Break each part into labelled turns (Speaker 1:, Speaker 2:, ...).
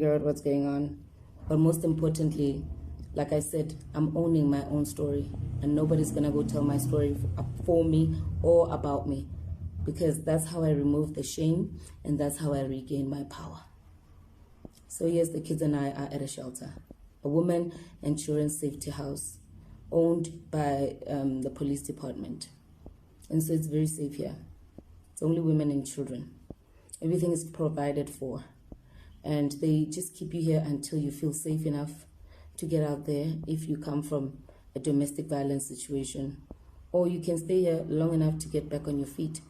Speaker 1: figure out what's going on. But most importantly, like I said, I'm owning my own story, and nobody's gonna go tell my story for me or about me, because that's how I remove the shame and that's how I regain my power. So yes, the kids and I are at a shelter, a women and children safety house owned by the police department. And so it's very safe here. It's only women and children. Everything is provided for. And they just keep you here until you feel safe enough to get out there if you come from a domestic violence situation, or you can stay here long enough to get back on your feet.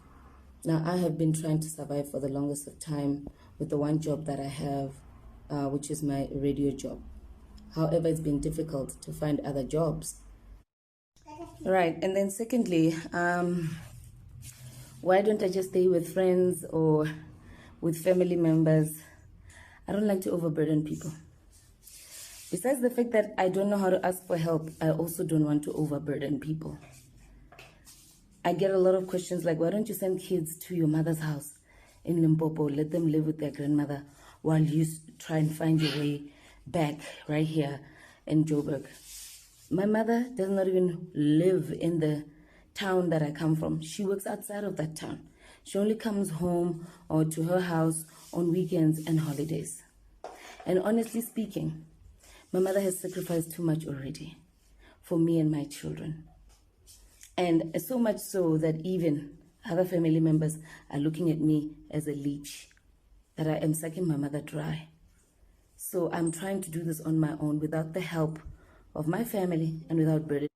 Speaker 1: Now, I have been trying to survive for the longest of time with the one job that I have, which is my radio job. However, it's been difficult to find other jobs. Right, and then secondly, why don't I just stay with friends or with family members? I don't like to overburden people. Besides the fact that I don't know how to ask for help, I also don't want to overburden people. I get a lot of questions like, why don't you send kids to your mother's house in Limpopo, let them live with their grandmother while you try and find your way back right here in Joburg? My mother does not even live in the town that I come from. She works outside of that town. She only comes home or to her house on weekends and holidays. And honestly speaking, my mother has sacrificed too much already for me and my children. And so much so that even other family members are looking at me as a leech, that I am sucking my mother dry. So I'm trying to do this on my own without the help of my family and without burden.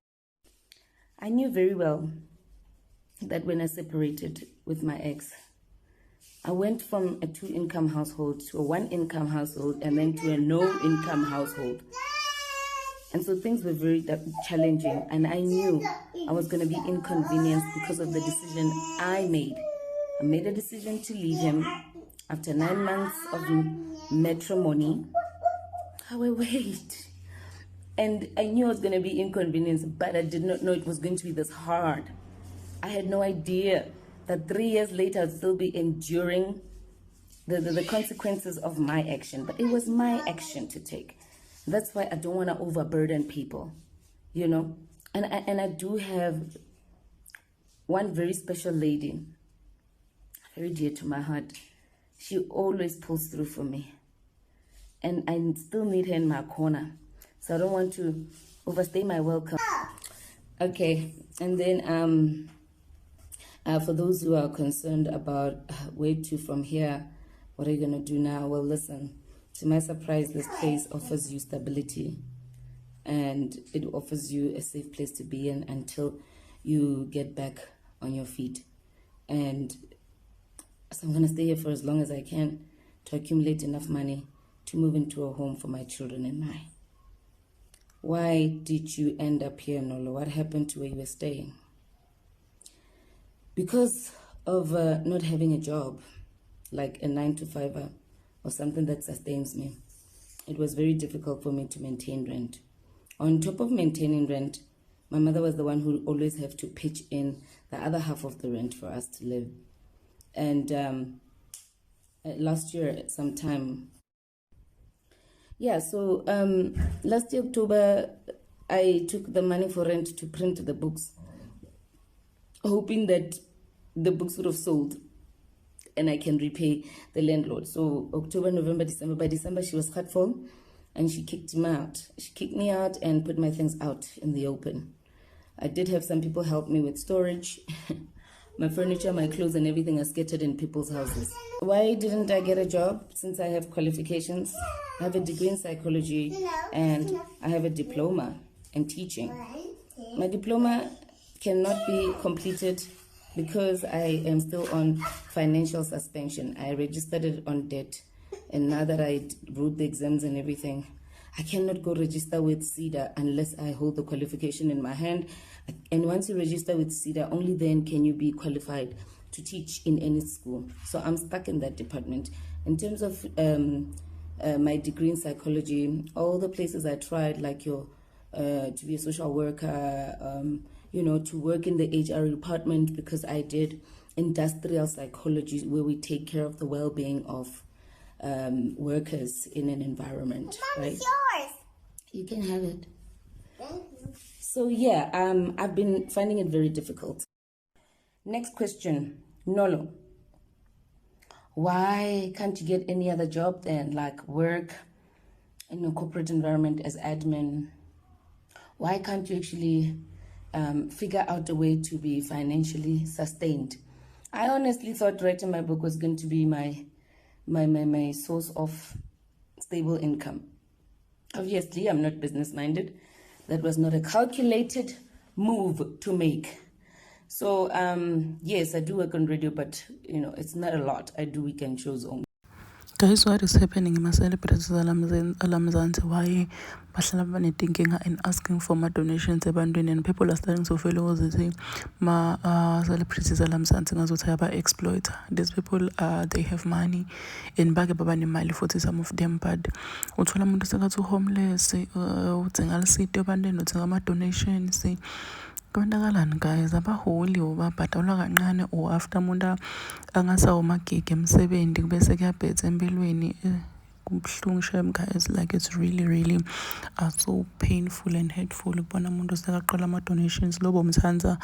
Speaker 1: I knew very well that when I separated with my ex, I went from a 2-income household to a 1-income household and then to a no-income household. And so things were very challenging, and I knew I was going to be inconvenienced because of the decision I made. I made a decision to leave him after 9 months of matrimony. Wait. And I knew I was going to be inconvenienced, but I did not know it was going to be this hard. I had no idea that 3 years later I'd still be enduring the consequences of my action. But it was my action to take. That's why I don't want to overburden people, you know. And I do have one very special lady, very dear to my heart. She always pulls through for me. And I still need her in my corner. So I don't want to overstay my welcome. Okay, and then for those who are concerned about where to from here, what are you going to do now? Well, listen, to my surprise, this place offers you stability, and it offers you a safe place to be in until you get back on your feet. And so I'm going to stay here for as long as I can to accumulate enough money to move into a home for my children and I. Why did you end up here, Nolo? What happened to where you were staying? Because of not having a job, like a 9-to-5 or something that sustains me, it was very difficult for me to maintain rent. On top of maintaining rent, my mother was the one who always had to pitch in the other half of the rent for us to live. And last year at some time, last year, October, I took the money for rent to print the books, hoping that the books would have sold and I can repay the landlord. So October, November, December. By December, she was cut full and she kicked me out. She kicked me out and put my things out in the open. I did have some people help me with storage. My furniture, my clothes, and everything are scattered in people's houses. Why didn't I get a job? Since I have qualifications, I have a degree in psychology and I have a diploma in teaching. My diploma cannot be completed because I am still on financial suspension. I registered it on debt, and now that I wrote the exams and everything, I cannot go register with CEDA unless I hold the qualification in my hand. And once you register with CEDA, only then can you be qualified to teach in any school. So I'm stuck in that department. In terms of my degree in psychology, all the places I tried, like to be a social worker, to work in the HR department, because I did industrial psychology, where we take care of the well-being of workers in an environment,
Speaker 2: Mom,
Speaker 1: right?
Speaker 2: it's yours.
Speaker 1: You can have it.
Speaker 2: Thank you.
Speaker 1: So yeah, I've been finding it very difficult. Next question, Nolo. Why can't you get any other job then, like work in a corporate environment as admin? Why can't you actually figure out a way to be financially sustained? I honestly thought writing my book was going to be my source of stable income. Obviously, I'm not business-minded. That was not a calculated move to make. So, yes, I do work on radio, but, it's not a lot. I do weekend shows only.
Speaker 3: Guys, what is happening in my celebrities alamzansi? Why bahlala banetinkinga and asking for my donations ebantwini, and people are starting to feel ukuthi ma celebrities alamzansi ngazuthi aba-exploiter. These people, they have money and bake baba nemali futhi, some of them, but uthola umuntu sengathi u-homeless, udzinga lusito ebantwini, udzinga ama-donations. Kwenzakalani guys? Abaholi babhadalwa kancane, or after umuntu angasawo magigi emsebenzi bese kuyabhetha empilweni. Kubuhlungu shem guys, like it's really so painful and hurtful ukubona umuntu sekaqala ama-donations lobo umthanza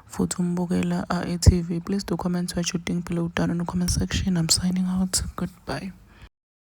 Speaker 3: futhi umbukela e-TV. Please do comment what you think below down in the comment section. I'm signing out. Goodbye.